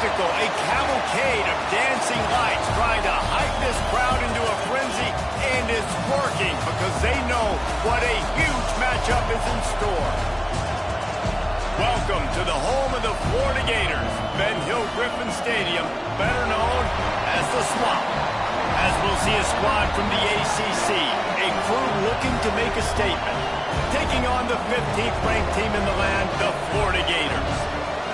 spectacle, a cavalcade of dancing lights trying to hype this crowd into a frenzy, and it's working because they know what a huge matchup is in store. Welcome to the home of the Florida Gators, Ben Hill Griffin Stadium, better known as the Swamp. As we'll see a squad from the ACC, a crew looking to make a statement, taking on the 15th ranked team in the land, the Florida Gators.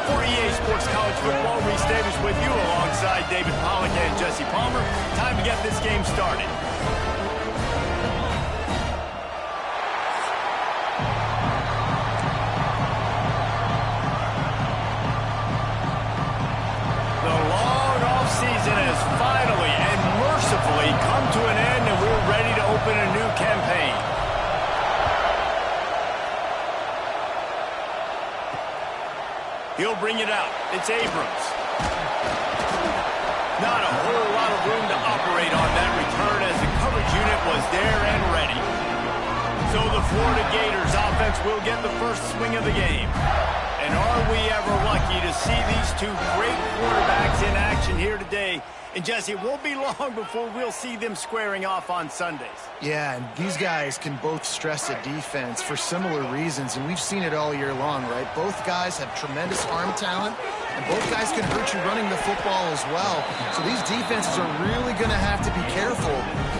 For EA Sports College Football, Reese Davis with you alongside David Pollack and Jesse Palmer. Time to get this game started. The long off-season has finally and mercifully come to an end, and we're ready to open a new campaign. He'll bring it out. It's Abrams. Not a whole lot of room to operate on that return as the coverage unit was there and ready. So the Florida Gators offense will get the first swing of the game. And are we ever lucky to see these two great quarterbacks in action here today? And Jesse, it won't be long before we'll see them squaring off on Sundays. Yeah, and these guys can both stress a defense for similar reasons, and we've seen it all year long, right? Both guys have tremendous arm talent, and both guys can hurt you running the football as well. So these defenses are really going to have to be careful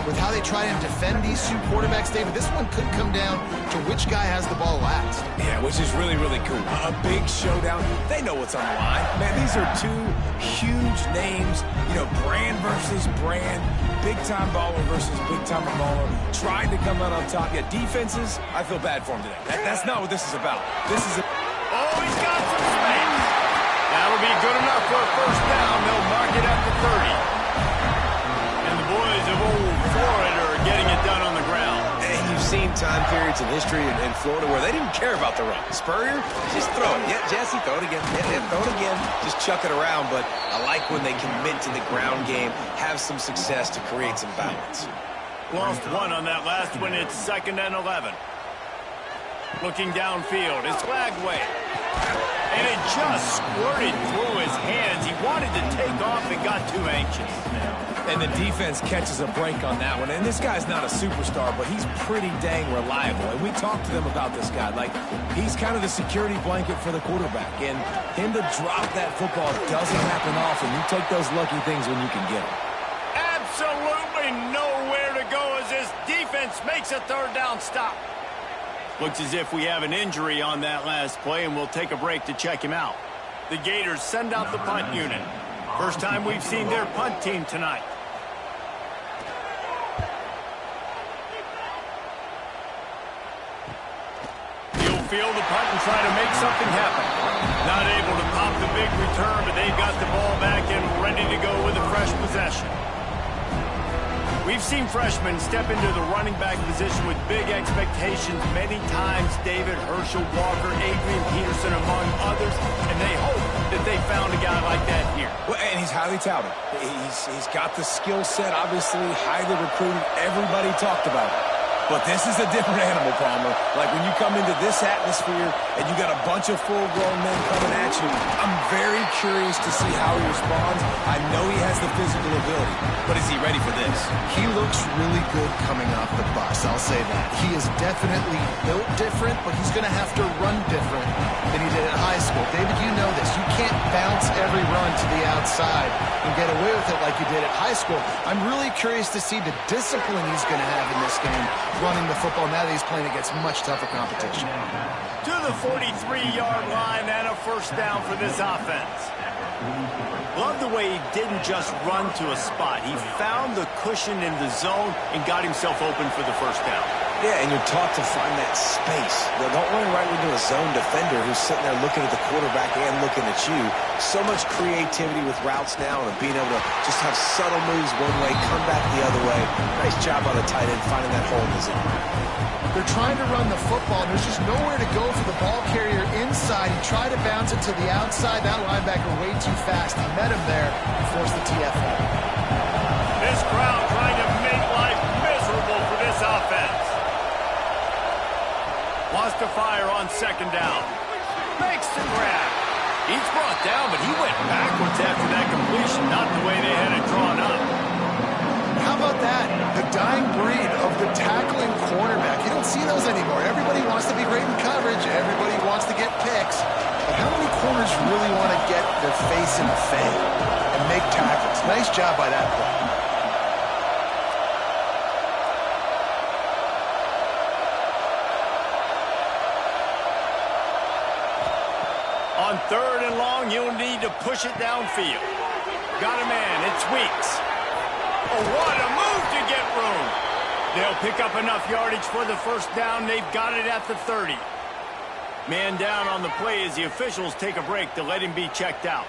with how they try and defend these two quarterbacks, David. This one could come down to which guy has the ball last. Yeah, which is really, really cool. A big showdown. They know what's on the line. Man, these are two huge names, you know, brand versus brand, big-time baller versus big-time baller, trying to come out on top. Yeah, defenses, I feel bad for them today. That's not what this is about. This is Oh, he's got some space. That'll be good enough for a first down. They'll mark it at the 30. And the boys of old Florida are getting it done on the ground. And you've seen time periods in history in Florida where they didn't care about the run. Spurrier, just throw it. Yeah, Jesse, throw it again. Yeah, throw it again. Just chuck it around. But I like when they commit to the ground game, have some success to create some balance. Lost one on that last one. It's 2nd and 11. Looking downfield, it's Lagway. And it just squirted through his hands. He wanted to take off and got too anxious. And the defense catches a break on that one. And this guy's not a superstar, but he's pretty dang reliable. And we talked to them about this guy. Like, he's kind of the security blanket for the quarterback. And him to drop that football doesn't happen often. You take those lucky things when you can get them. Absolutely nowhere to go as this defense makes a third down stop. Looks as if we have an injury on that last play, and we'll take a break to check him out. The Gators send out the punt unit. First time we've seen their punt team tonight. He'll field the punt and try to make something happen. Not able to pop the big return, but they've got the ball back and ready to go with a fresh possession. We've seen freshmen step into the running back position with big expectations many times. David, Herschel, Walker, Adrian Peterson, among others. And they hope that they found a guy like that here. Well, and he's highly touted. He's got the skill set, obviously, highly recruited. Everybody talked about it. But this is a different animal, Palmer. Like when you come into this atmosphere and you got a bunch of full-grown men coming at you, I'm very curious to see how he responds. I know he has the physical ability, but is he ready for this? He looks really good coming off the bus, I'll say that. He is definitely built different, but he's going to have to run different than he did at high school. David, you know this. You can't bounce every run to the outside and get away with it like you did at high school. I'm really curious to see the discipline he's going to have in this game, running the football now that he's playing against much tougher competition. To the 43-yard line and a first down for this offense. Love the way he didn't just run to a spot. He found the cushion in the zone and got himself open for the first down. Yeah, and you're taught to find that space. Don't run right into a zone defender who's sitting there looking at the quarterback and looking at you. So much creativity with routes now and being able to just have subtle moves one way, come back the other way. Nice job on the tight end finding that hole in the zone. They're trying to run the football, and there's just nowhere to go for the ball carrier inside. He tried to bounce it to the outside. That linebacker way too fast. He met him there and forced the TFL. This crowd trying to make life miserable for this offense. Wants to fire on second down. Makes the grab. He's brought down, but he went backwards after that completion, not the way they had it drawn up. How about that? The dying breed of the tackling cornerback. You don't see those anymore. Everybody wants to be great in coverage. Everybody wants to get picks. But how many corners really want to get their face in the fade and make tackles? Nice job by that play. On 3rd and long, you'll need to push it downfield. Got a man, it's Weeks. Oh, what a move to get room. They'll pick up enough yardage for the first down. They've got it at the 30. Man down on the play as the officials take a break to let him be checked out.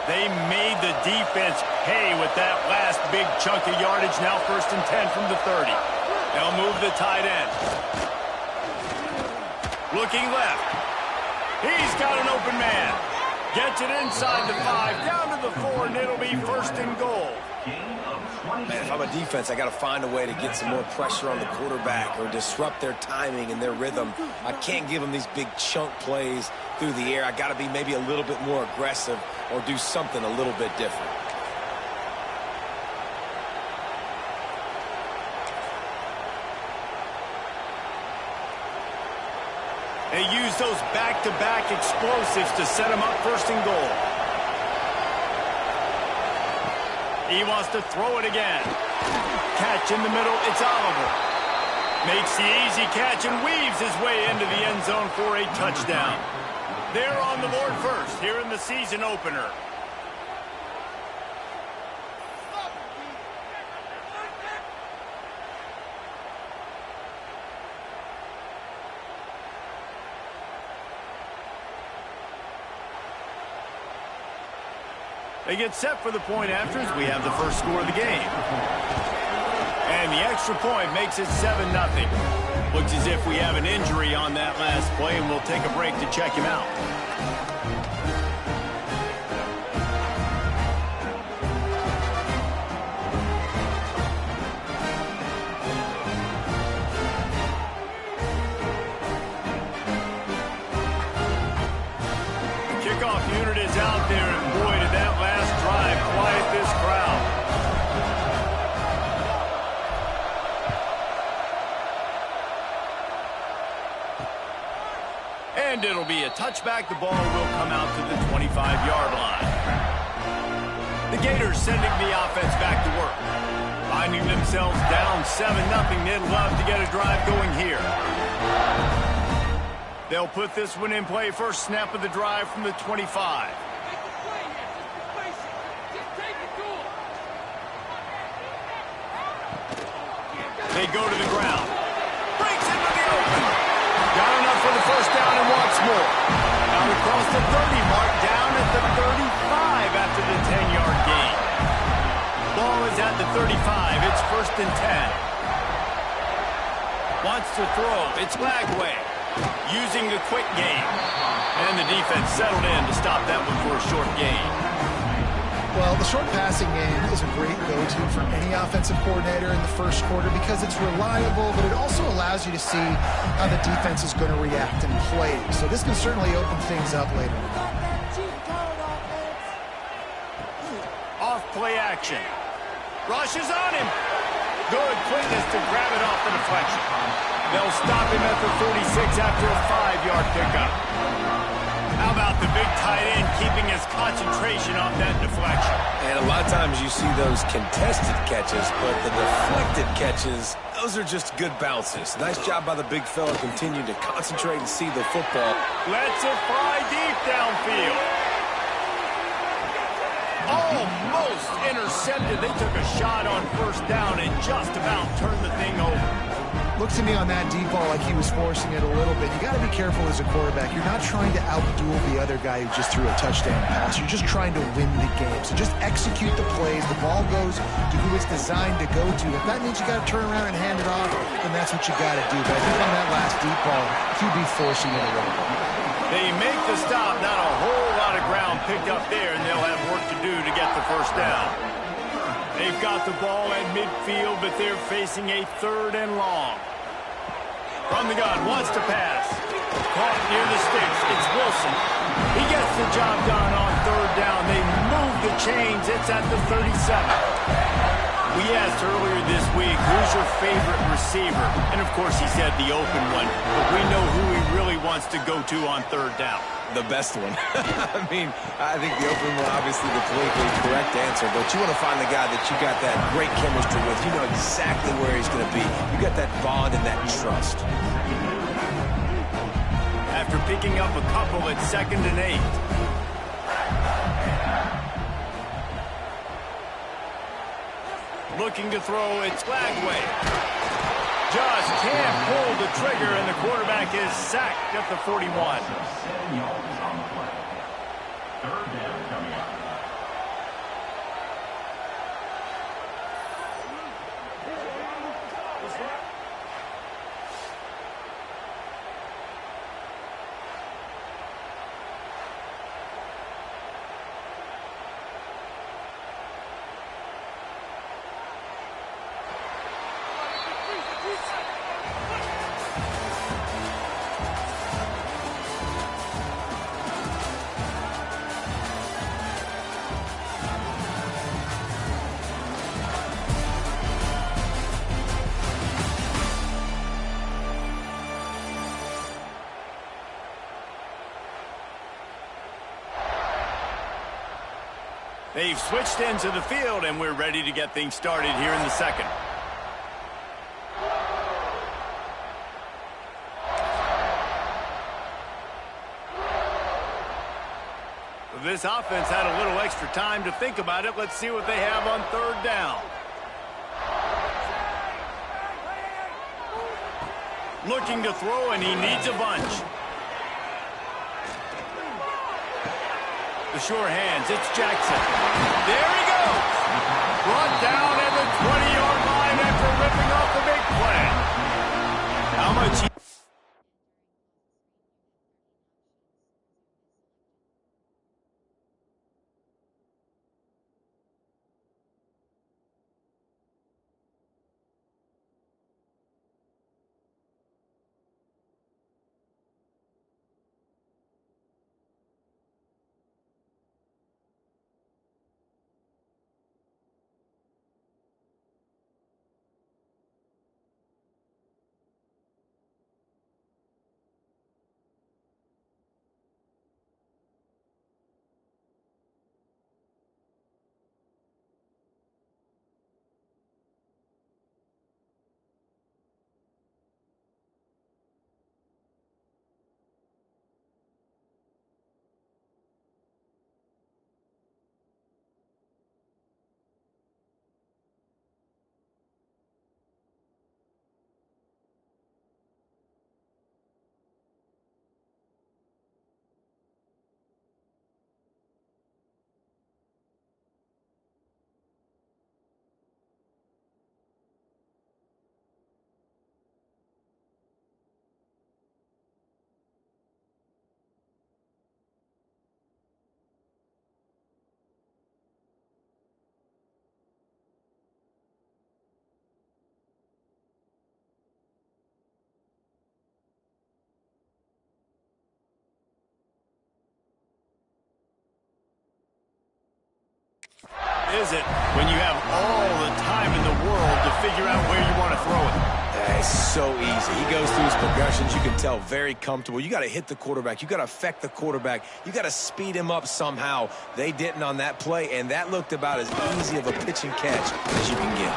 They made the defense pay with that last big chunk of yardage. Now 1st and 10 from the 30. They'll move the tight end. Looking left. He's got an open man. Gets it inside the 5, down to the 4, and it'll be 1st and goal. Man, if I'm a defense, I got to find a way to get some more pressure on the quarterback or disrupt their timing and their rhythm. I can't give them these big chunk plays through the air. I got to be maybe a little bit more aggressive or do something a little bit different. They use those back-to-back explosives to set him up 1st and goal. He wants to throw it again. Catch in the middle, it's Oliver. Makes the easy catch and weaves his way into the end zone for a touchdown. They're on the board first here in the season opener. They get set for the point after as we have the first score of the game. And the extra point makes it 7-0. Looks as if we have an injury on that last play, and we'll take a break to check him out. The kickoff unit is out there, and boy, did that last drive quiet this crowd. And it'll be a touchback. The ball will come out to the 25-yard line. The Gators sending the offense back to work. Finding themselves down 7-0. They'd love to get a drive going here. They'll put this one in play. First snap of the drive from the 25. They go to the ground. Breaks into the open. Got enough for the first down and wants more. Now across the 30 mark, down at the 35 after the 10-yard gain. Ball is at the 35. It's 1st and 10. Wants to throw. It's Lagway. Using the quick game. And the defense settled in to stop that one for a short gain. Well, the short passing game is a great go-to for any offensive coordinator in the first quarter because it's reliable, but it also allows you to see how the defense is going to react and play. So this can certainly open things up later. Off play action. Rush is on him. Good quickness to grab it off the deflection. They'll stop him at the 46 after a 5-yard pickup. How about the big tight end keeping his concentration off that deflection? And a lot of times you see those contested catches, but the deflected catches, those are just good bounces. Nice job by the big fella continuing to concentrate and see the football. Lets it fly deep downfield. Almost intercepted. They took a shot on first down and just about turned the thing over. Looks to me on that deep ball like he was forcing it a little bit. You got to be careful as a quarterback. You're not trying to outduel the other guy who just threw a touchdown pass. You're just trying to win the game. So just execute the plays. The ball goes to who it's designed to go to. If that means you got to turn around and hand it off, then that's what you got to do. But I think on that last deep ball, QB forcing it a little bit. They make the stop. Not a whole lot of ground picked up there, and they'll have work to do to get the first down. They've got the ball at midfield, but they're facing a 3rd and long. From the gun, wants to pass. Caught near the sticks. It's Wilson. He gets the job done on 3rd down. They move the chains. It's at the 37. We asked earlier this week, who's your favorite receiver? And, of course, he said the open one. But we know who he really wants to go to on 3rd down. The best one. I mean, I think the open one, obviously the politically correct answer, but you want to find the guy that you got that great chemistry with. You know exactly where he's going to be. You got that bond and that trust. After picking up a couple at 2nd and 8. Looking to throw, it's Lagway. Just can't pull the trigger, and the quarterback is sacked at the 41. They've switched into the field, and we're ready to get things started here in the 2nd. This offense had a little extra time to think about it. Let's see what they have on 3rd down. Looking to throw, and he needs a bunch. The sure hands, it's Jackson. There he goes. Brought down at the 20-yard line after ripping off the big play. How much? Is it when you have all the time in the world to figure out where you want to throw it? It's so easy. He goes through his progressions. You can tell very comfortable. You got to hit the quarterback. You got to affect the quarterback. You got to speed him up somehow. They didn't on that play, and that looked about as easy of a pitch and catch as you can get.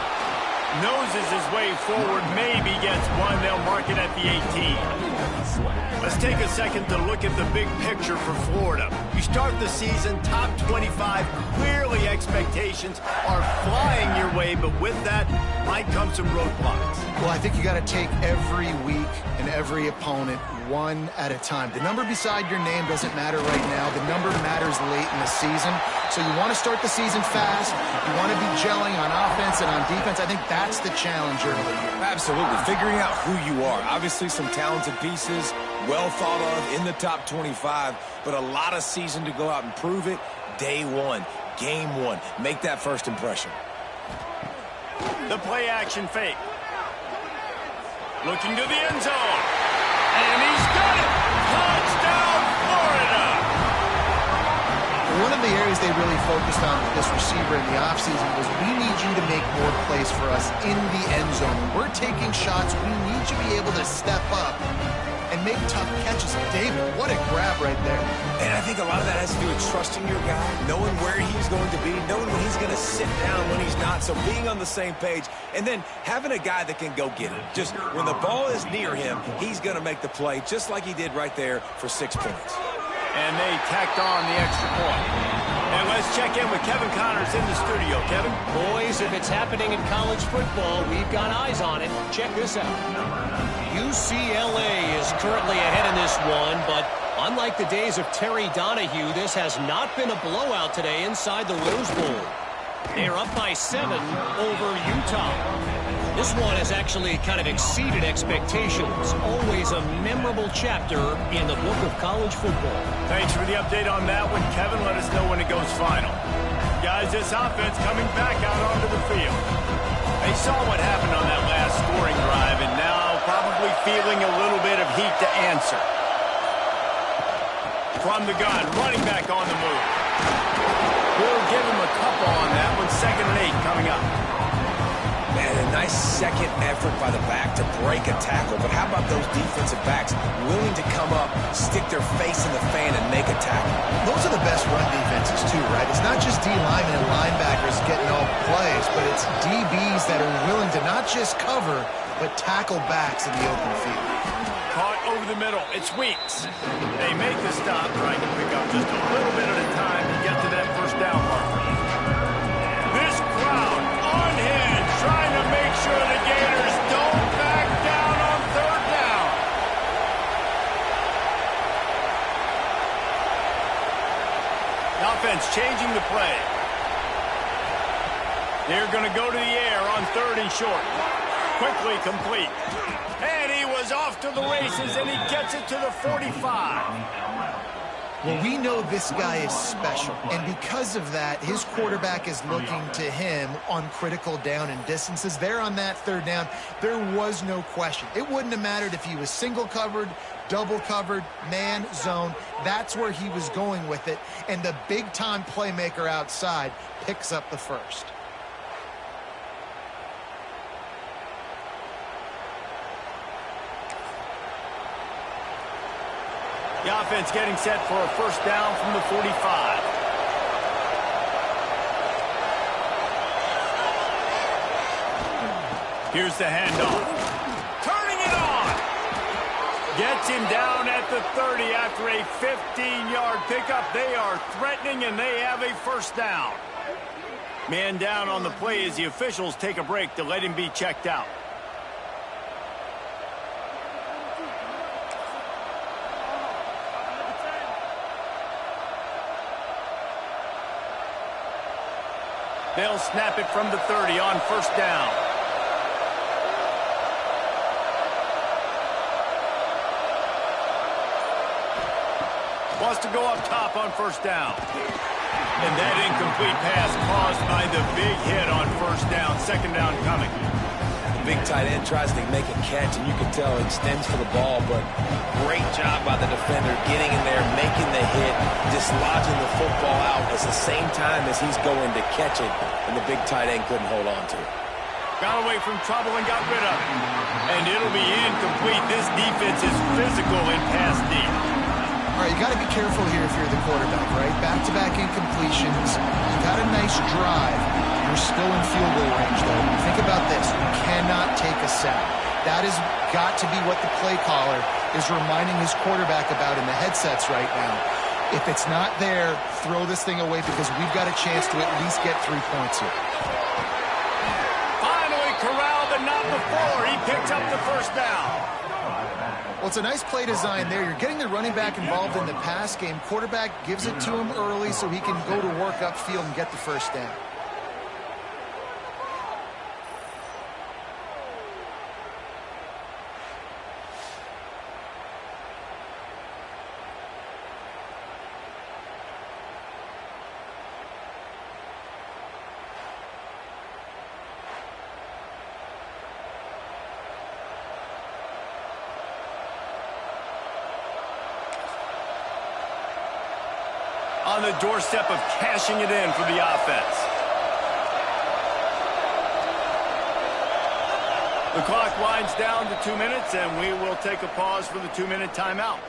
Noses his way forward, maybe gets one. They'll mark it at the 18. Let's take a second to look at the big picture for Florida. You start the season top 25. Clearly expectations are flying your way, but with that might come some roadblocks. Well, I think you got to take every week and every opponent one at a time. The number beside your name doesn't matter right now. The number matters late in the season. So you want to start the season fast. You want to be gelling on offense and on defense. I think that's the challenge early. Absolutely. Figuring out who you are. Obviously some talented pieces, well thought of in the top 25, but a lot of season to go out and prove it. Day one, game one. Make that first impression. The play action fake. Looking to the end zone. And he's got it. Touchdown, Florida. One of the areas they really focused on with this receiver in the offseason was we need you to make more plays for us in the end zone. When we're taking shots, we need you to be able to step up and make tough catches. David, what a grab right there. And I think a lot of that has to do with trusting your guy, knowing where he's going to be, knowing when he's going to sit down, when he's not. So being on the same page, and then having a guy that can go get it. Just when the ball is near him, he's going to make the play, just like he did right there for 6 points. And they tacked on the extra point. And let's check in with Kevin Connors in the studio. Kevin? Boys, if it's happening in college football, we've got eyes on it. Check this out. UCLA is currently ahead in this one, but unlike the days of Terry Donahue, this has not been a blowout today inside the Rose Bowl. They're up by 7 over Utah. This one has actually kind of exceeded expectations. Always a memorable chapter in the book of college football. Thanks for the update on that one, Kevin. Let us know when it goes final. Guys, this offense coming back out onto the field. They saw what happened on that last scoring drive, and now probably feeling a little bit of heat to answer. From the gun, running back on the move. We'll give him a couple on that one. 2nd and 8 coming up. Man, a nice second effort by the back to break a tackle. But how about those defensive backs willing to come up, stick their face in the fan, and make a tackle? Those are the best run defenses, too, right? It's not just D linemen and linebackers getting all the plays, but it's DBs that are willing to not just cover, but tackle backs in the open field. Caught over the middle. It's Weeks. They make the stop, trying to pick up just a little bit at a time to get to that first down marker. This crowd on hand, trying to make sure the Gators don't back down on 3rd down. The offense changing the play. They're going to go to the air on 3rd and short. Quickly complete. And he was off to the races, and he gets it to the 45. Well, we know this guy is special, and because of that, his quarterback is looking to him on critical down and distances. There on that 3rd down, there was no question. It wouldn't have mattered if he was single covered, double covered, man, zone. That's where he was going with it, and the big-time playmaker outside picks up the first. The offense getting set for a first down from the 45. Here's the handoff. Turning it on. Gets him down at the 30 after a 15-yard pickup. They are threatening, and they have a first down. Man down on the play as the officials take a break to let him be checked out. They'll snap it from the 30 on first down. Wants to go up top on first down. And that incomplete pass caused by the big hit on first down. 2nd down coming. Big tight end tries to make a catch, and you can tell he extends for the ball, but great job by the defender getting in there, making the hit, dislodging the football out at the same time as he's going to catch it, and the big tight end couldn't hold on to it. Got away from trouble and got rid of it. And it'll be incomplete. This defense is physical in pass deep. All right, you got to be careful here if you're the quarterback, right? Back-to-back incompletions. You got a nice drive. You're still in field goal range, though. Think about this. You cannot take a sack. That has got to be what the play caller is reminding his quarterback about in the headsets right now. If it's not there, throw this thing away because we've got a chance to at least get 3 points here. Finally corralled, but not before. He picks up the first down. Well, it's a nice play design there. You're getting the running back involved in the pass game. Quarterback gives it to him early so he can go to work upfield and get the first down. on the doorstep of cashing it in for the offense. The clock winds down to 2 minutes, and we will take a pause for the 2-minute timeout.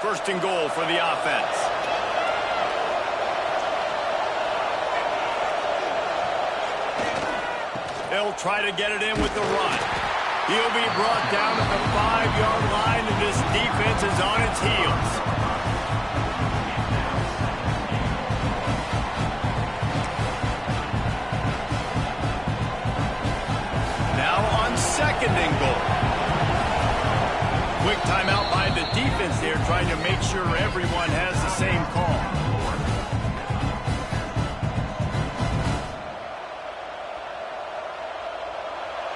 First and goal for the offense. They'll try to get it in with the run. He'll be brought down at the 5-yard line, and this defense is on its heels. Now on second and goal. Quick timeout by the defense there, trying to make sure everyone has the same call.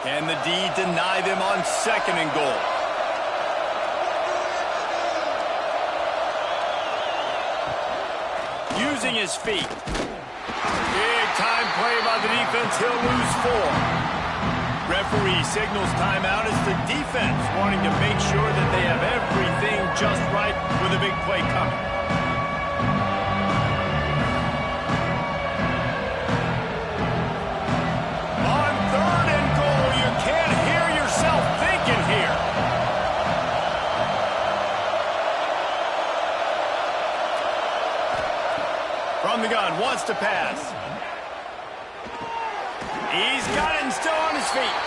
Can the D deny them on second and goal? Using his feet. Big time play by the defense. He'll lose 4. Referee signals timeout as the defense wanting to make sure that they have everything just right with a big play coming. On third and goal, you can't hear yourself thinking here. From the gun, wants to pass. He's got it and still on his feet.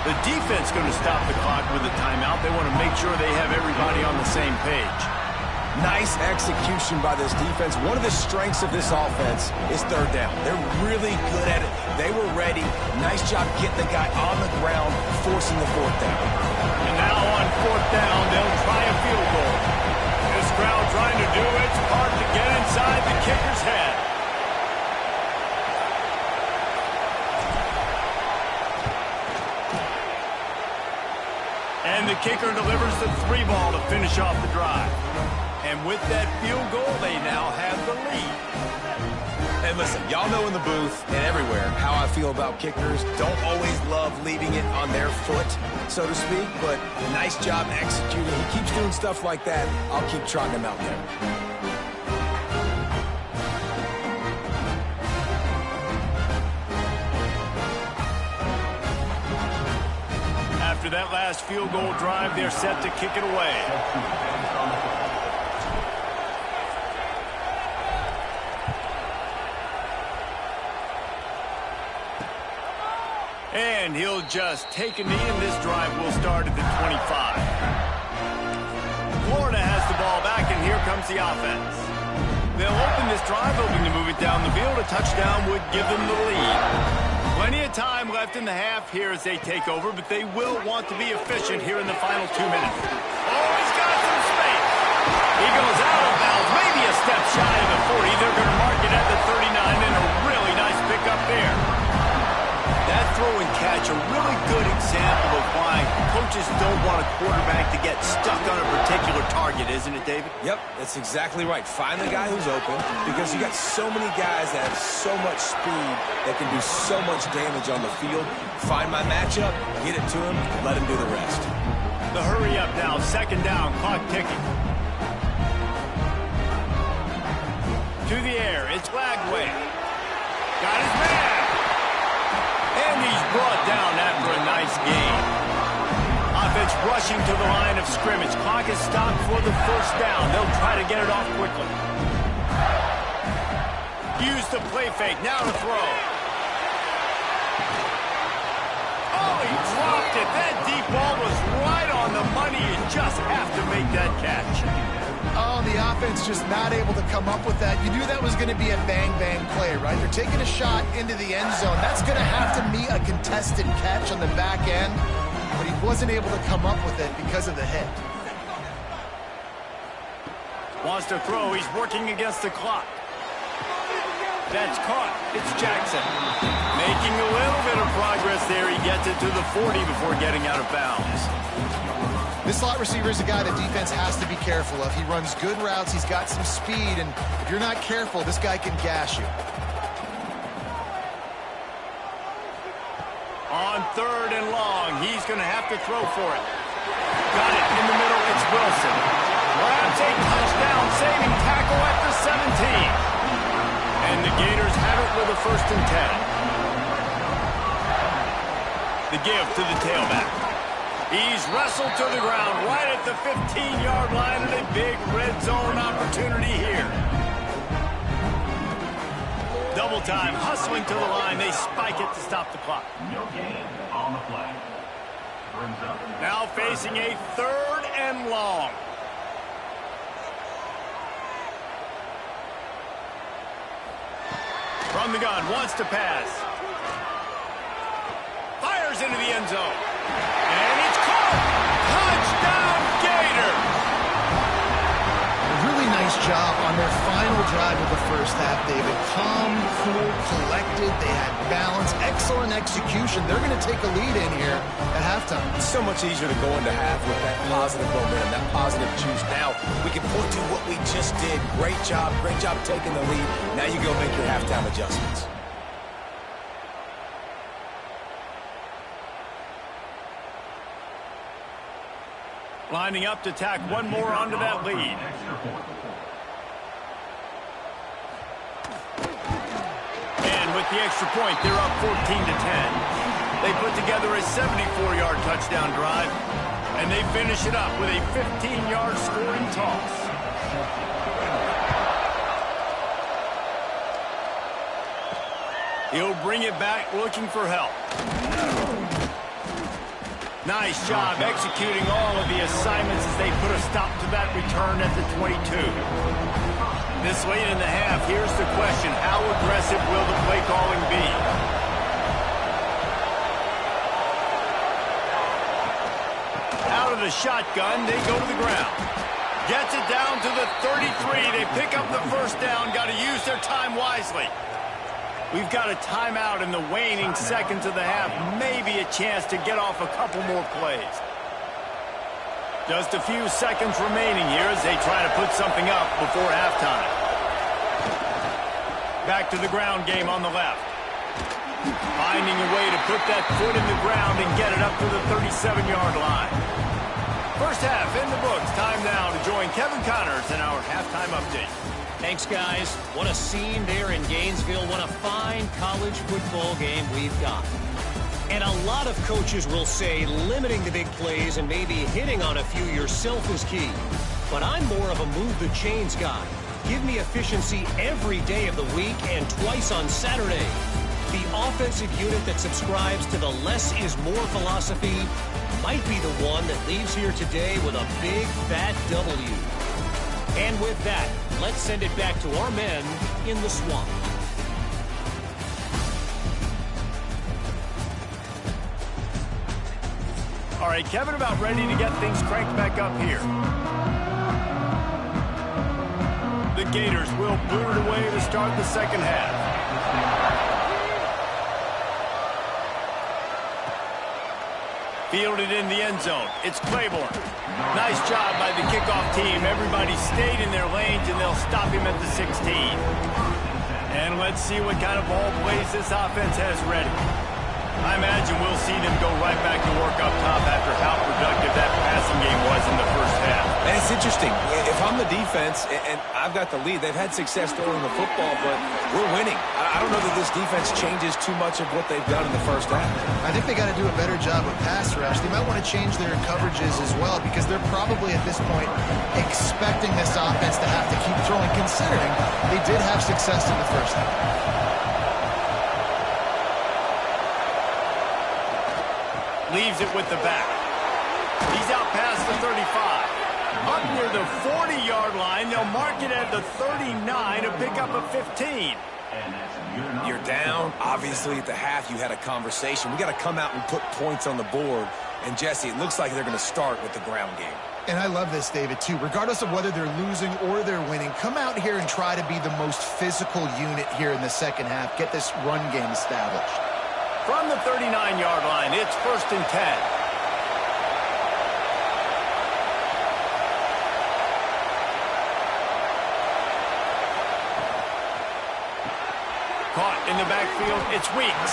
The defense going to stop the clock with a timeout. They want to make sure they have everybody on the same page. Nice execution by this defense. One of the strengths of this offense is third down. They're really good at it. They were ready. Nice job getting the guy on the ground, forcing the fourth down. And now on fourth down, they'll try a field goal. This crowd trying to do its part to get inside the kicker's head. And the kicker delivers the 3 ball to finish off the drive. And with that field goal, they now have the lead. And listen, y'all know in the booth and everywhere how I feel about kickers. Don't always love leaving it on their foot, so to speak, but nice job executing. He keeps doing stuff like that. I'll keep trotting him out there. After that last field goal drive, they're set to kick it away. And he'll just take a knee, and this drive will start at the 25. Florida has the ball back, and here comes the offense. They'll open this drive, hoping to move it down the field. A touchdown would give them the lead. Plenty of time left in the half here as they take over, but they will want to be efficient here in the final 2 minutes. Oh, he's got some space. He goes out of bounds, maybe a step shy of the 40. They're going to mark it at the 39, and a really nice pickup there. That throw and catch, a really good example of why coaches don't want a quarterback to get stuck on a particular target, isn't it, David? Yep, that's exactly right. Find the guy who's open, because you got so many guys that have so much speed that can do so much damage on the field. Find my matchup, get it to him, let him do the rest. The hurry up now, second down, clock ticking. To the air, it's Lagway. Got his man. And he's brought down after a nice gain. Offense rushing to the line of scrimmage. Clock is stopped for the first down. They'll try to get it off quickly. Use the play fake. Now to throw. Oh, he dropped it. That deep ball was right on the money. You just have to make that catch. Oh, the offense just not able to come up with that. You knew that was going to be a bang-bang play, right? They're taking a shot into the end zone. That's going to have to be a contested catch on the back end, but he wasn't able to come up with it because of the hit. Wants to throw. He's working against the clock. That's caught. It's Jackson. Making a little bit of progress there. He gets it to the 40 before getting out of bounds. This slot receiver is a guy the defense has to be careful of. He runs good routes. He's got some speed, and if you're not careful, this guy can gash you. On third and long, he's going to have to throw for it. Got it in the middle. It's Wilson. Grabs a touchdown-saving tackle at the 17. And the Gators have it with a 1st and 10. The give to the tailback. He's wrestled to the ground right at the 15-yard line, and a big red zone opportunity here. Double time, hustling to the line. They spike it to stop the clock. No gain on the play. Now facing a 3rd and long. From the gun, wants to pass. Fires into the end zone. And it's caught! Touchdown, Gators! Really nice job on their final drive of the first half, David. Calm, cool, collected. They had balance. Excellent execution. They're going to take a lead in here at halftime. It's so much easier to go into half with that positive momentum, that positive juice. Now we can point to what we just did. Great job taking the lead. Now you go make your halftime adjustments. Lining up to tack one more onto that lead. And with the extra point, they're up 14-10. They put together a 74-yard touchdown drive, and they finish it up with a 15-yard scoring toss. He'll bring it back looking for help. Nice job executing all of the assignments as they put a stop to that return at the 22. This late in the half, here's the question. How aggressive will the play calling be? Out of the shotgun, they go to the ground. Gets it down to the 33. They pick up the 1st down. Got to use their time wisely. We've got a timeout in the waning seconds of the half. Maybe a chance to get off a couple more plays. Just a few seconds remaining here as they try to put something up before halftime. Back to the ground game on the left. Finding a way to put that foot in the ground and get it up to the 37-yard line. First half in the books. Time now to join Kevin Connors in our halftime update. Thanks, guys. What a scene there in Gainesville. What a fine college football game we've got. And a lot of coaches will say limiting the big plays and maybe hitting on a few yourself is key. But I'm more of a move the chains guy. Give me efficiency every day of the week and twice on Saturday. The offensive unit that subscribes to the less is more philosophy might be the one that leaves here today with a big fat W. And with that, let's send it back to our men in the swamp. All right, Kevin, about ready to get things cranked back up here. The Gators will boot it away to start the second half. Fielded in the end zone. It's Claiborne. Nice job by the kickoff team. Everybody stayed in their lanes, and they'll stop him at the 16. And let's see what kind of ball plays this offense has ready. I imagine we'll see them go right back to work up top after how productive that passing game was in the first half. And it's interesting. If I'm the defense and I've got the lead, they've had success throwing the football, but we're winning. I don't know that this defense changes too much of what they've done in the first half. I think they got to do a better job of pass rush. They might want to change their coverages as well because they're probably at this point expecting this offense to have to keep throwing, considering they did have success in the first half. Leaves it with the back. He's out past the 35. Up near the 40-yard line, they'll mark it at the 39 to pick up a 15. You're down. Obviously, at the half, you had a conversation. We got to come out and put points on the board. And, Jesse, it looks like they're going to start with the ground game. And I love this, David, too. Regardless of whether they're losing or they're winning, come out here and try to be the most physical unit here in the second half. Get this run game established. From the 39-yard line, it's 1st and 10. Caught in the backfield, it's Weeks.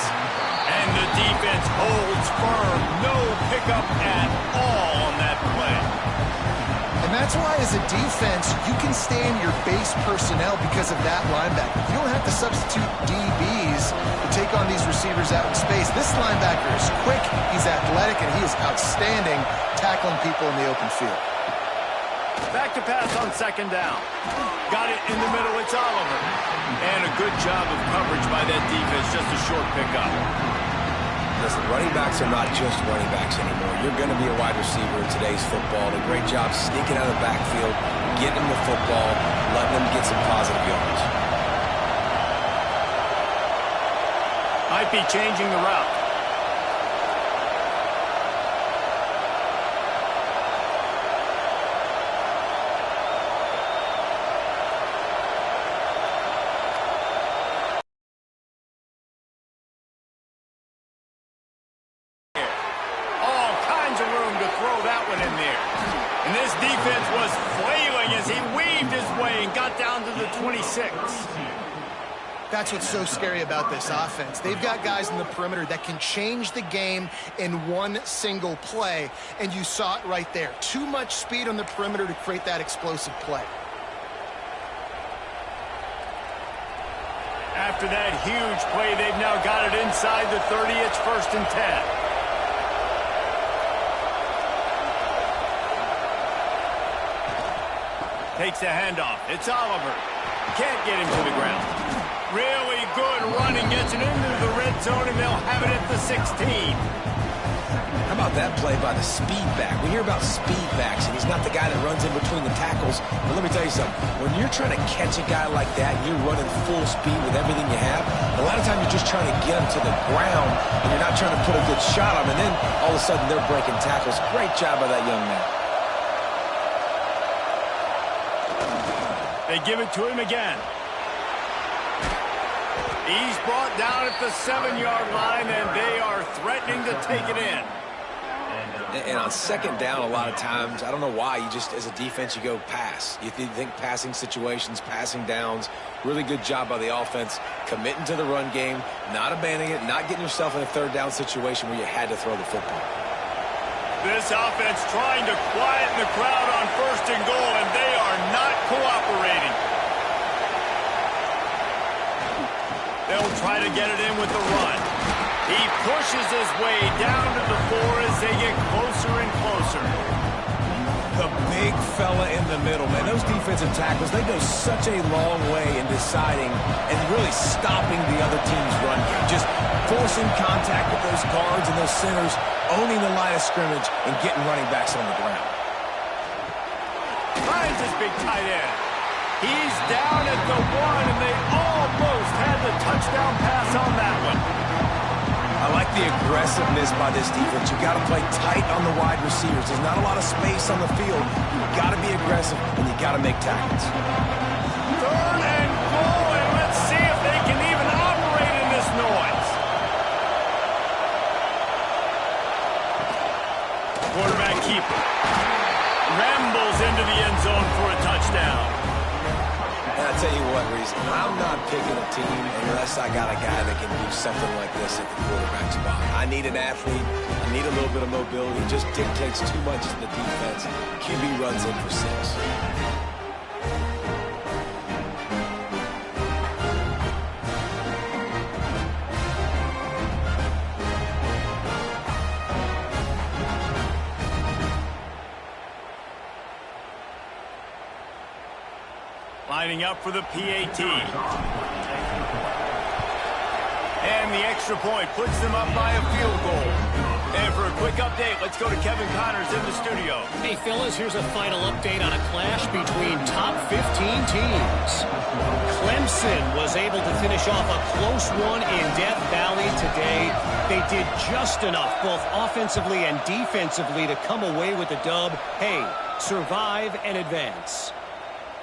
And the defense holds firm. No pickup at all on that play. That's why, as a defense, you can stay in your base personnel because of that linebacker. You don't have to substitute DBs to take on these receivers out in space. This linebacker is quick, he's athletic, and he is outstanding tackling people in the open field. Back to pass on second down. Got it in the middle, it's Oliver. And a good job of coverage by that defense, just a short pickup. Listen, running backs are not just running backs anymore. You're going to be a wide receiver in today's football. A great job sneaking out of the backfield, getting them the football, letting them get some positive yards. Might be changing the route. Defense was flailing as he weaved his way and got down to the 26. That's what's so scary about this offense. They've got guys in the perimeter that can change the game in one single play, and you saw it right there. Too much speed on the perimeter to create that explosive play. After that huge play, they've now got it inside the 30. It's 1st and 10. Takes the handoff. It's Oliver. Can't get him to the ground. Really good running. Gets it into the red zone, and they'll have it at the 16. How about that play by the speed back? We hear about speed backs, and he's not the guy that runs in between the tackles. But let me tell you something. When you're trying to catch a guy like that, and you're running full speed with everything you have, a lot of times you're just trying to get him to the ground, and you're not trying to put a good shot on him, and then all of a sudden they're breaking tackles. Great job by that young man. They give it to him again. He's brought down at the 7-yard line, and they are threatening to take it in. And on second down, a lot of times, I don't know why, you just, as a defense, you go pass. You think passing situations, passing downs. Really good job by the offense, committing to the run game, not abandoning it, not getting yourself in a third down situation where you had to throw the football. This offense trying to quieten the crowd on 1st and goal, and they are not cooperating. They'll try to get it in with the run. He pushes his way down to the 4 as they get closer and closer. The big fella in the middle, man. Those defensive tackles, they go such a long way in deciding and really stopping the other team's run game. Just forcing contact with those guards and those centers, owning the line of scrimmage, and getting running backs on the ground. Finds his big tight end. He's down at the 1, and they almost had the touchdown pass on that one. I like the aggressiveness by this defense. You've got to play tight on the wide receivers. There's not a lot of space on the field. You've got to be aggressive, and you've got to make tackles. 3rd and goal, and let's see if they can even operate in this noise. Quarterback keeper rambles into the end zone for a touchdown. And I tell you what, Reese, I'm not picking a team unless I got a guy that can do something like this at the quarterback spot. I need an athlete. I need a little bit of mobility. It just dictates too much to the defense. QB runs in for 6. Lining up for the PAT. And the extra point puts them up by a field goal. And for a quick update, let's go to Kevin Connors in the studio. Hey, fellas, here's a final update on a clash between top 15 teams. Clemson was able to finish off a close one in Death Valley today. They did just enough, both offensively and defensively, to come away with the dub. Hey, survive and advance.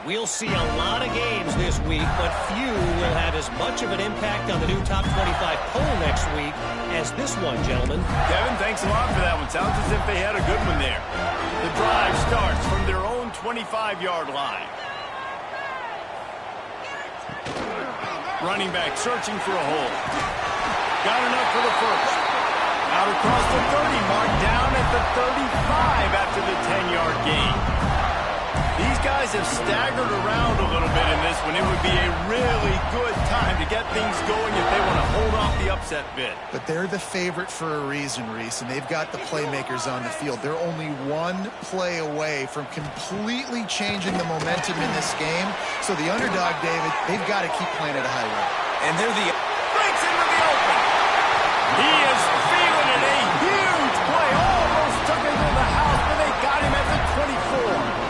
We'll see a lot of games this week, but few will have as much of an impact on the new top 25 poll next week as this one, gentlemen. Kevin, thanks a lot for that one. Sounds as if they had a good one there. The drive starts from their own 25-yard line. Running back searching for a hole. Got enough for the first. Out across the 30 mark, down at the 35 after the 10-yard gain. These guys have staggered around a little bit in this one. It would be a really good time to get things going if they want to hold off the upset bid. But they're the favorite for a reason, Reese, and they've got the playmakers on the field. They're only one play away from completely changing the momentum in this game. So the underdog, David, they've got to keep playing at a high rate. And they're the... Breaks into the open. He is feeling it. A huge play. Almost took him to the house, but they got him at the 24.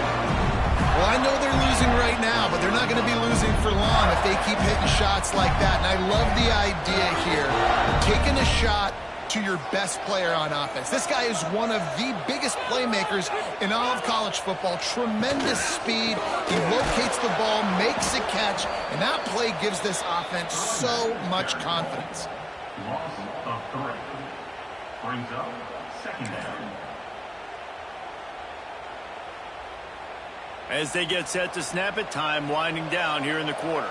Well, I know they're losing right now, but they're not going to be losing for long if they keep hitting shots like that. And I love the idea here, taking a shot to your best player on offense. This guy is one of the biggest playmakers in all of college football. Tremendous speed. He locates the ball, makes a catch, and that play gives this offense so much confidence. Loss of 3. Brings up second down. As they get set to snap it, time winding down here in the quarter.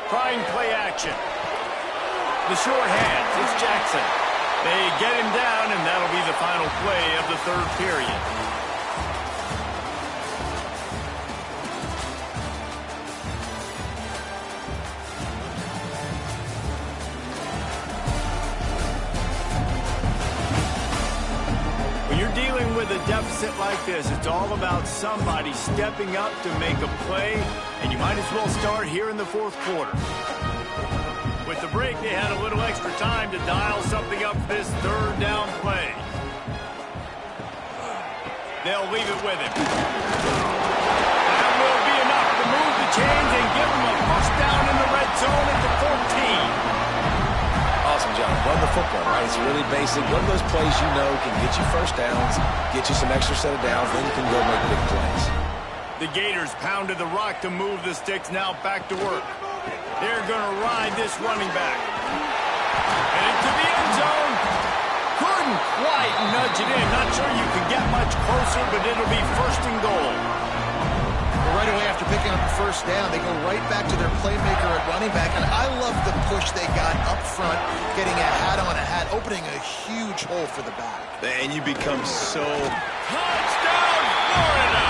Trying play action. The short hands, it's Jackson. They get him down, and that'll be the final play of the third period. Dealing with a deficit like this, it's all about somebody stepping up to make a play, and you might as well start here in the fourth quarter. With the break, they had a little extra time to dial something up for this third down play. They'll leave it with him. That will be enough to move the chains and give him a first down in the red zone at the 14. Awesome job. Run the football, right? It's really basic. One of those plays you know can get you first downs, get you some extra set of downs, then you can go make big plays. The Gators pounded the rock to move the sticks, now back to work. They're going to ride this running back. And into the end zone. Couldn't quite nudge it in. Not sure you can get much closer, but it'll be first and goal. Right away after picking up the first down, they go right back to their playmaker at running back, and I love the push they got up front, getting a hat on a hat, opening a huge hole for the back. And you become so... Touchdown, Florida!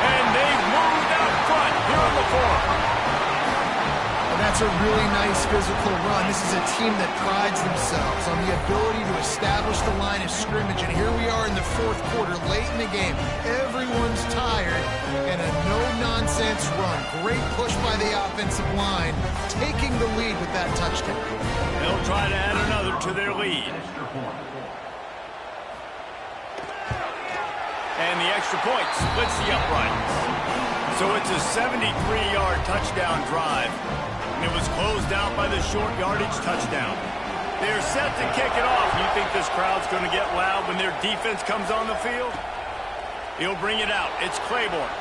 And they've moved out front here in the fourth. And that's a really nice physical run. This is a team that prides themselves on the ability to establish the line of scrimmage, and here we are in the fourth quarter, late in the game. Everyone's tired, and a no-nonsense run. Great push by the offensive line, taking the lead with that touchdown. They'll try to add another to their lead. And the extra point splits the uprights. So it's a 73-yard touchdown drive. And it was closed out by the short yardage touchdown. They're set to kick it off. You think this crowd's going to get loud when their defense comes on the field? He'll bring it out. It's Claiborne.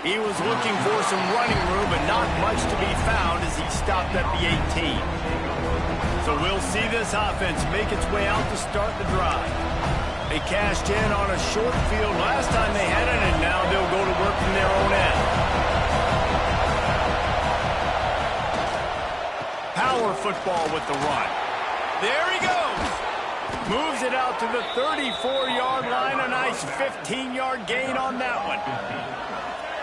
He was looking for some running room, but not much to be found as he stopped at the 18. So we'll see this offense make its way out to start the drive. They cashed in on a short field last time they had it, and now they'll go to work from their own end. Power football with the run. There he goes. Moves it out to the 34-yard line. A nice 15-yard gain on that one.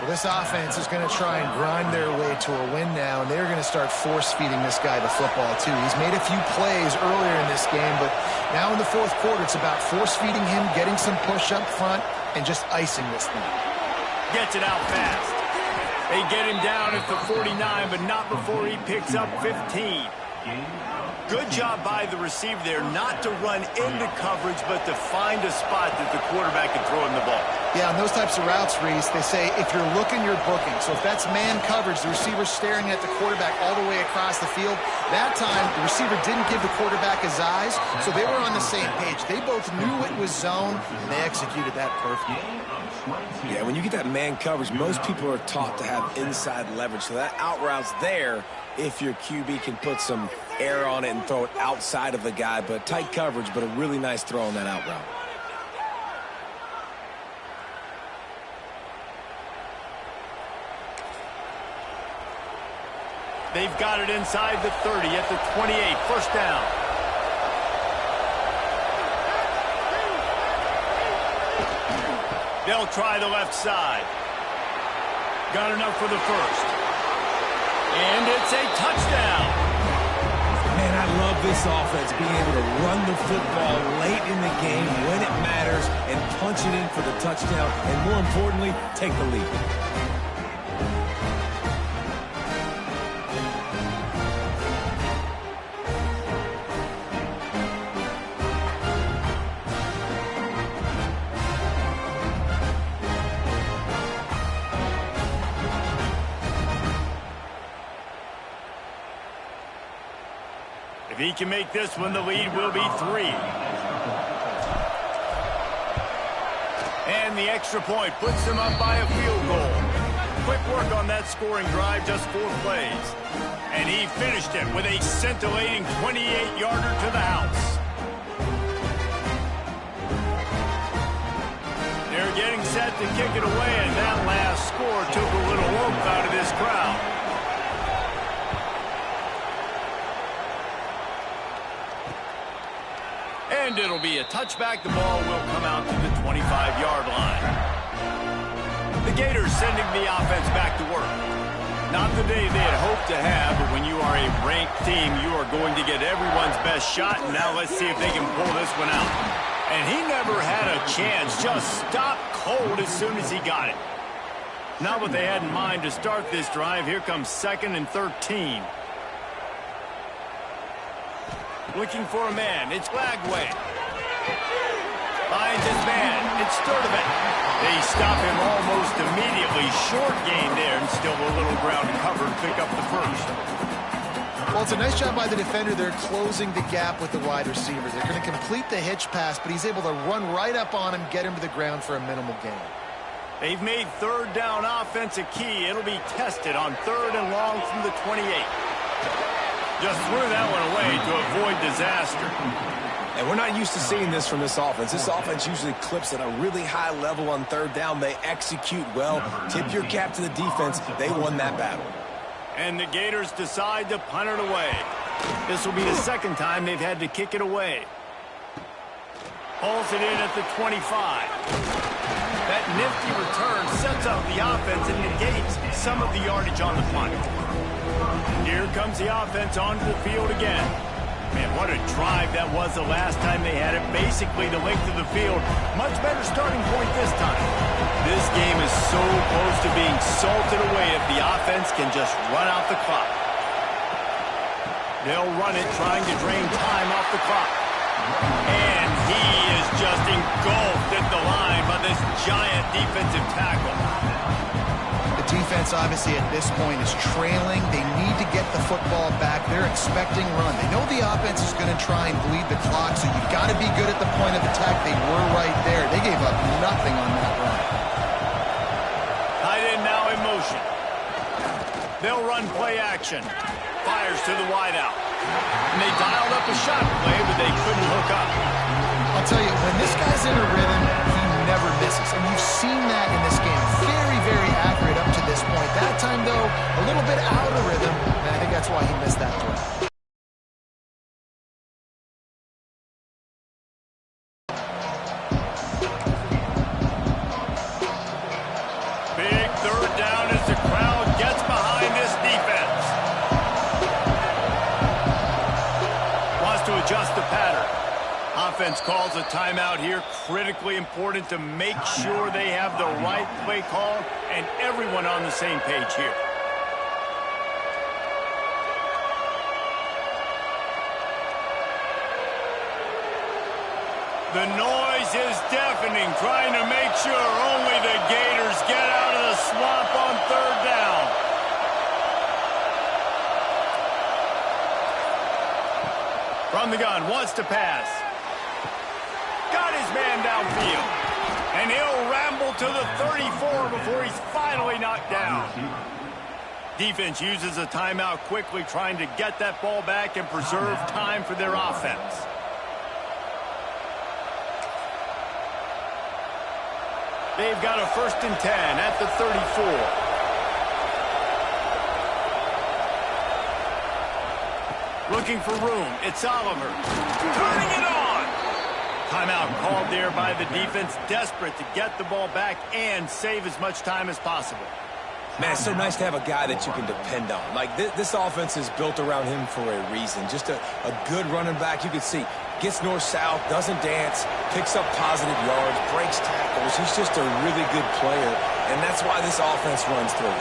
Well, this offense is going to try and grind their way to a win now, and they're going to start force-feeding this guy the football, too. He's made a few plays earlier in this game, but now in the fourth quarter, it's about force-feeding him, getting some push up front, and just icing this thing. Gets it out fast. They get him down at the 49, but not before he picks up 15. Good job by the receiver there not to run into coverage, but to find a spot that the quarterback can throw him the ball. Yeah, on those types of routes, Reese, they say if you're looking, you're booking. So if that's man coverage, the receiver's staring at the quarterback all the way across the field. That time, the receiver didn't give the quarterback his eyes, so they were on the same page. They both knew it was zone, and they executed that perfectly. Yeah, when you get that man coverage, most people are taught to have inside leverage. So that out route's there if your QB can put some air on it and throw it outside of the guy. But tight coverage, but a really nice throw on that out route. They've got it inside the 30 at the 28. First down. They'll try the left side. Got enough for the first. And it's a touchdown. Man, I love this offense, being able to run the football late in the game when it matters and punch it in for the touchdown, and more importantly, take the lead. If he can make this one, the lead will be 3. And the extra point puts them up by a field goal. Quick work on that scoring drive, just 4 plays. And he finished it with a scintillating 28-yarder to the house. They're getting set to kick it away, and that last score took a little oomph out of this crowd. And it'll be a touchback. The ball will come out to the 25-yard line. The Gators sending the offense back to work. Not the day they had hoped to have, but when you are a ranked team, you are going to get everyone's best shot. And now let's see if they can pull this one out. And he never had a chance. Just stopped cold as soon as he got it. Not what they had in mind to start this drive. Here comes 2nd and 13. Looking for a man. It's Lagway. Finds his man. It's Sturdivant. They stop him almost immediately. Short gain there, and still a little ground to cover and pick up the first. Well, it's a nice job by the defender. They're closing the gap with the wide receiver. They're going to complete the hitch pass, but he's able to run right up on him, get him to the ground for a minimal gain. They've made 3rd down offense a key. It'll be tested on 3rd and long from the 28. Just threw that one away to avoid disaster. And we're not used to seeing this from this offense. This offense usually clips at a really high level on 3rd down. They execute well. Tip your cap to the defense. They won that battle. And the Gators decide to punt it away. This will be the 2nd time they've had to kick it away. Pulls it in at the 25. That nifty return sets up the offense and negates some of the yardage on the punt. Here comes the offense onto the field again. Man, what a drive that was the last time they had it. Basically the length of the field. Much better starting point this time. This game is so close to being salted away if the offense can just run out the clock. They'll run it, trying to drain time off the clock. And he is just engulfed at the line by this giant defensive tackle. The defense, obviously, at this point is trailing. They need to get the football back. They're expecting run. They know the offense is going to try and bleed the clock, so you've got to be good at the point of attack. They were right there. They gave up nothing on that run. Tight end now in motion. They'll run play action. Fires to the wideout. And they dialed up a shot play, but they couldn't hook up. I'll tell you, when this guy's in a rhythm, he never misses. And you've seen that in this game. Very, very accurate up to this point. That time, though, a little bit out of rhythm, and I think that's why he missed that throw. Big 3rd down as the crowd gets behind this defense. Wants to adjust the pattern. Offense calls a timeout here. Critically important to make sure they have the right play call and everyone on the same page here. The noise is deafening, trying to make sure only the Gators get out of the swamp on 3rd down. From the gun, wants to pass. Got his man downfield. And he'll ramble to the 34 before he's finally knocked down. Defense uses a timeout quickly, trying to get that ball back and preserve time for their offense. They've got a 1st and 10 at the 34. Looking for room. It's Oliver. Turning it on. Timeout called there by the defense, desperate to get the ball back and save as much time as possible. Man, it's so nice to have a guy that you can depend on. Like, this offense is built around him for a reason. Just a good running back. You can see, gets north-south, doesn't dance, picks up positive yards, breaks tackles. He's just a really good player, and that's why this offense runs through.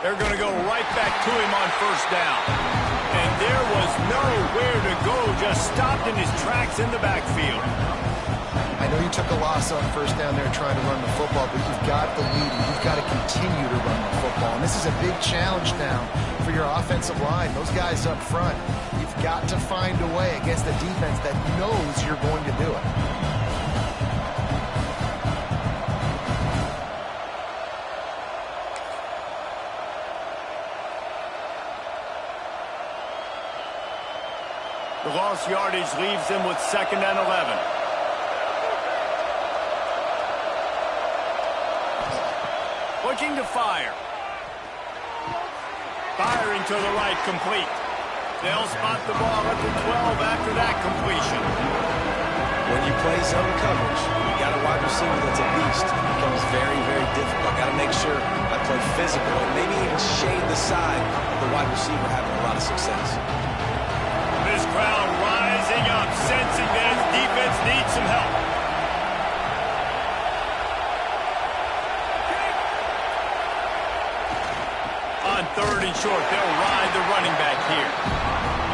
They're going to go right back to him on first down. And there was nowhere to go, just stopped in his tracks in the backfield. I know you took a loss on first down there trying to run the football, but you've got the lead, and you've got to continue to run the football. And this is a big challenge now for your offensive line. Those guys up front, you've got to find a way against a defense that knows you're going to do it. The lost yardage leaves them with 2nd and 11. Looking to fire. Firing to the right, complete. They'll spot the ball at the 12 after that completion. When you play zone coverage, you got a wide receiver that's a beast. It becomes very, very difficult. I got to make sure I play physical and maybe even shade the side of the wide receiver having a lot of success. This crowd rising up, sensing that its defense needs some help. On 3rd and short, they'll ride the running back here.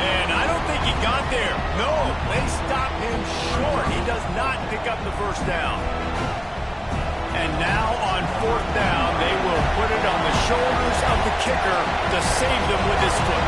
And I don't think he got there. No, they stop him short. He does not pick up the first down. And now on 4th down, they will put it on the shoulders of the kicker to save them with his foot.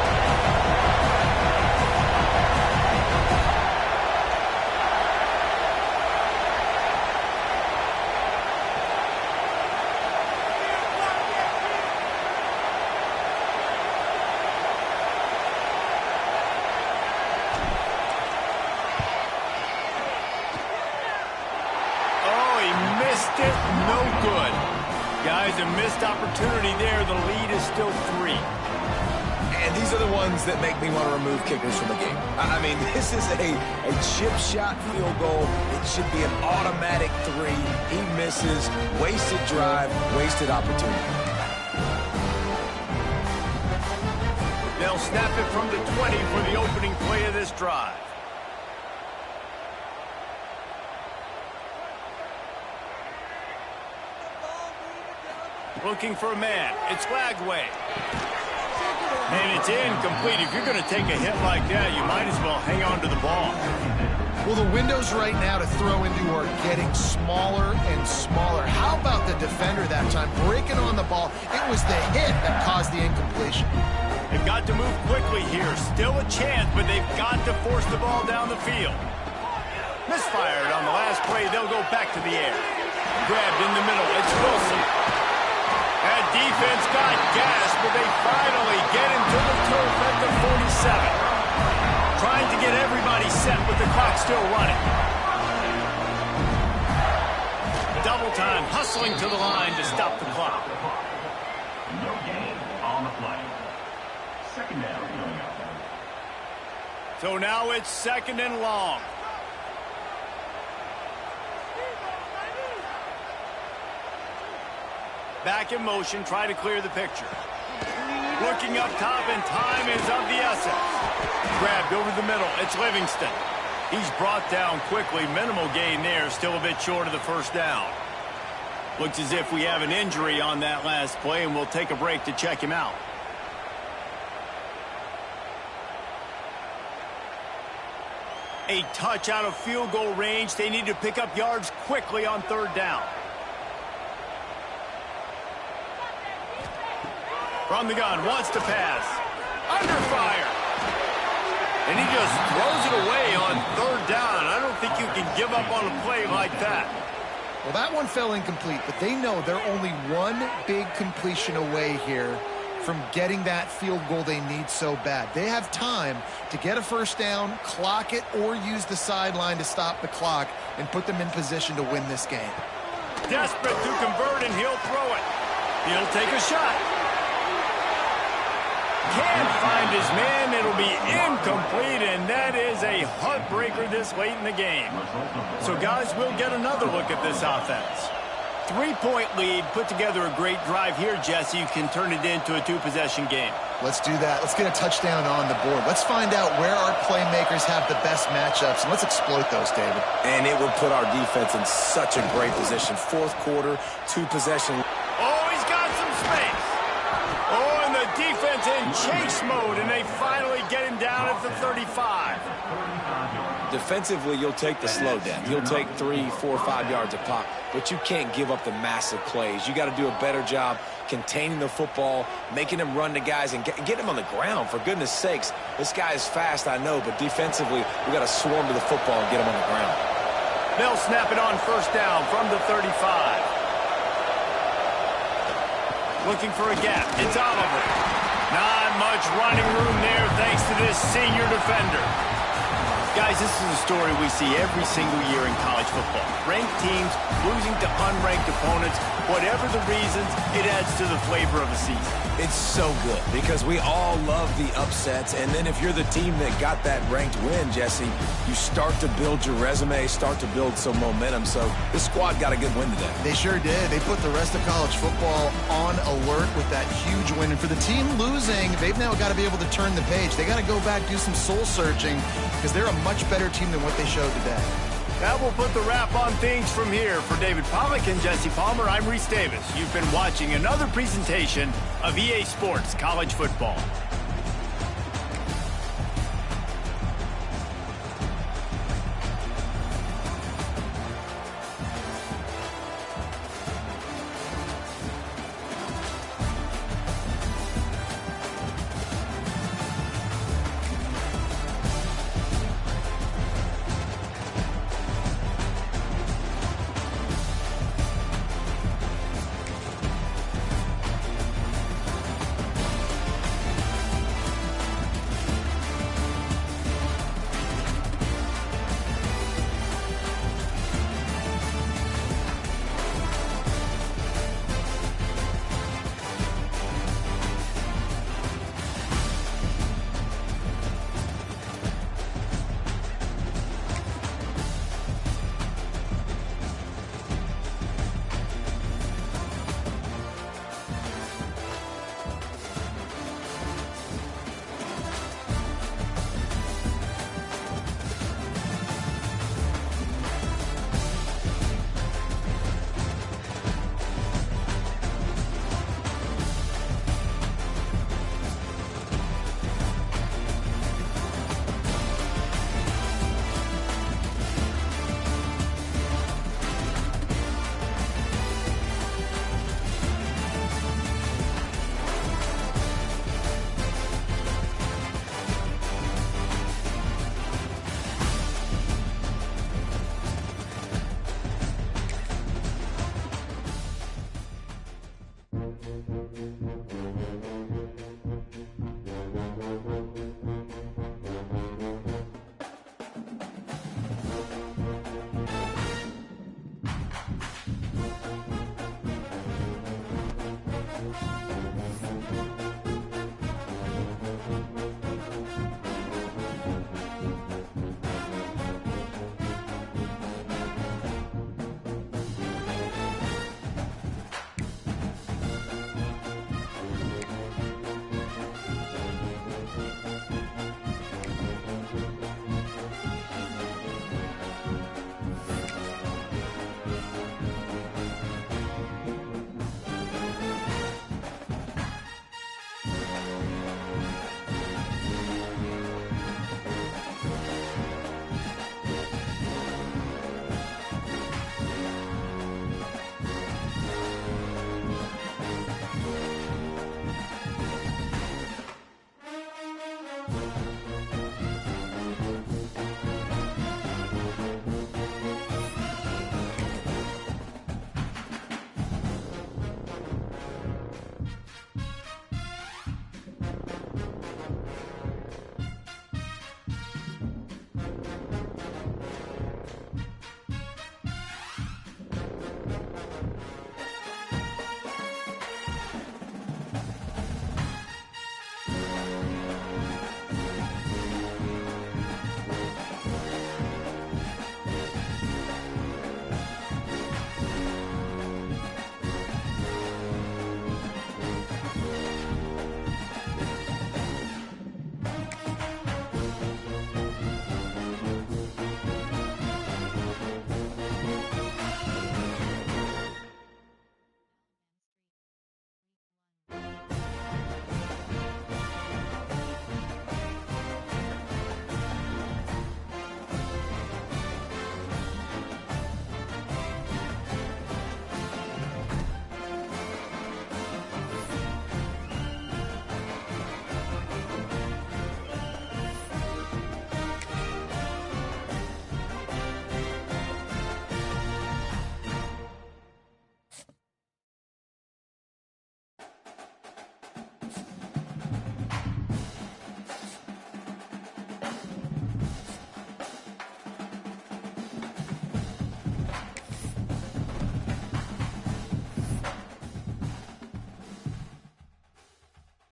Guys, a missed opportunity there. The lead is still 3. And these are the ones that make me want to remove kickers from the game. I mean, this is a chip shot field goal. It should be an automatic 3. He misses. Wasted drive, wasted opportunity. They'll snap it from the 20 for the opening play of this drive. Looking for a man. It's Lagway. And it's incomplete. If you're going to take a hit like that, you might as well hang on to the ball. Well, the windows right now to throw into are getting smaller and smaller. How about the defender that time breaking on the ball? It was the hit that caused the incompletion. They've got to move quickly here. Still a chance, but they've got to force the ball down the field. Misfired on the last play. They'll go back to the air. Grabbed in the middle. It's Wilson. That defense got gas, but they finally get him to the turf at the 47. Trying to get everybody set with the clock still running. Double time, hustling to the line to stop the clock. No gain on the play. 2nd down. So now it's 2nd and long. Back in motion, try to clear the picture. Looking up top, and time is of the essence. Grabbed over the middle, it's Livingston. He's brought down quickly, minimal gain there, still a bit short of the first down. Looks as if we have an injury on that last play, and we'll take a break to check him out. A touch out of field goal range. They need to pick up yards quickly on 3rd down. From the gun, wants to pass. Under fire. And he just throws it away on 3rd down. I don't think you can give up on a play like that. Well, that one fell incomplete, but they know they're only one big completion away here from getting that field goal they need so bad. They have time to get a first down, clock it, or use the sideline to stop the clock and put them in position to win this game. Desperate to convert, and he'll throw it. He'll take a shot. Can't find his man. It'll be incomplete, and that is a heartbreaker this late in the game. So, guys, we'll get another look at this offense. 3-point lead, put together a great drive here, Jesse. You can turn it into a 2-possession game. Let's do that. Let's get a touchdown on the board. Let's find out where our playmakers have the best matchups, and let's exploit those, David. And it would put our defense in such a great position. Fourth quarter, 2-possession. Oh, he's got some space. Oh, and the defense in chase mode, and they finally get him down at the 35. Defensively, you'll take the slow down. You'll take 3, 4, 5 yards a pop, but you can't give up the massive plays. You got to do a better job containing the football, making them run to guys, and get him on the ground. For goodness sakes, this guy is fast, I know, but defensively, we got to swarm to the football and get him on the ground. They'll snap it on first down from the 35. Looking for a gap. It's Oliver. Not much running room there thanks to this senior defender. Guys, this is a story we see every single year in college football. Ranked teams losing to unranked opponents. Whatever the reasons, it adds to the flavor of a season. It's so good because we all love the upsets, and then if you're the team that got that ranked win, Jesse, you start to build your resume, start to build some momentum. So this squad got a good win today. They sure did. They put the rest of college football on alert with that huge win. And for the team losing, they've now got to be able to turn the page. They got to go back, do some soul searching, because they're a much better team than what they showed today. That will put the wrap on things from here. For David Pollack and Jesse Palmer, I'm Reese Davis. You've been watching another presentation of EA Sports College Football.